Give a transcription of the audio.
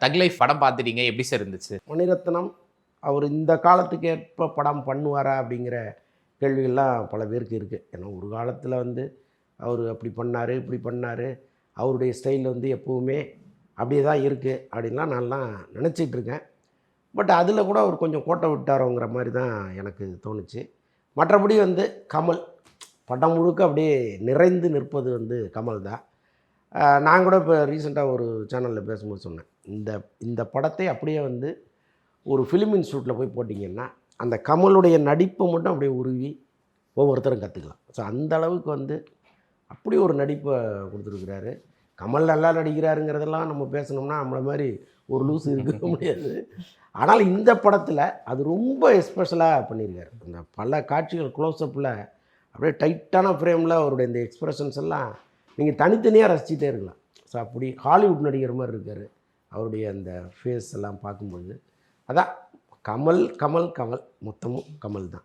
தக் லைஃப் படம் பார்த்துட்டீங்க. எப்படி சார் இருந்துச்சு? மணிரத்னம் அவர் இந்த காலத்துக்கு ஏற்ப படம் பண்ணுவாரா அப்படிங்கிற கேள்விகள்லாம் பல பேருக்கு இருக்குது. ஏன்னா ஒரு காலத்தில் வந்து அவர் அப்படி பண்ணார், இப்படி பண்ணார், அவருடைய ஸ்டைல் வந்து எப்போவுமே அப்படியே தான் இருக்குது அப்படின்லாம் நான்லாம் நினச்சிட்டு இருக்கேன். பட் அதில் கூட அவர் கொஞ்சம் கோட்டை விட்டாரோங்கிற மாதிரி தான் எனக்கு தோணுச்சு. மற்றபடி வந்து கமல் படம் முழுக்க அப்படியே நிறைந்து நிற்பது வந்து கமல் தான். நான் கூட இப்போ ரீசெண்டாக ஒரு சேனலில் பேசும்போது சொன்னேன், இந்த இந்த படத்தை அப்படியே வந்து ஒரு ஃபிலிம் இன்ஸ்டியூட்டில் போய் போட்டிங்கன்னா அந்த கமலுடைய நடிப்பை மட்டும் அப்படியே உருவி ஒவ்வொருத்தரும் கற்றுக்கலாம். ஸோ அந்த அளவுக்கு வந்து அப்படி ஒரு நடிப்பை கொடுத்துருக்குறாரு. கமல் நல்லா நடிக்கிறாருங்கிறதெல்லாம் நம்ம பேசணும்னா நம்மளை மாதிரி ஒரு லூஸ் இருக்க முடியாது. ஆனால் இந்த படத்தில் அது ரொம்ப எஸ்பெஷலாக பண்ணியிருக்காரு. அந்த பல காட்சிகள் க்ளோஸ்அப்பில் அப்படியே டைட்டான ஃப்ரேமில் அவருடைய இந்த எக்ஸ்ப்ரெஷன்ஸ் எல்லாம் நீங்கள் தனித்தனியாக ரசிச்சுட்டே இருக்கலாம். ஸோ அப்படி ஹாலிவுட் நடிகர் மாதிரி இருக்கார். அவருடைய அந்த ஃபேஸ் எல்லாம் பார்க்கும்போது அதான் கமல் கமல் கமல் மொத்தமும் கமல் தான்.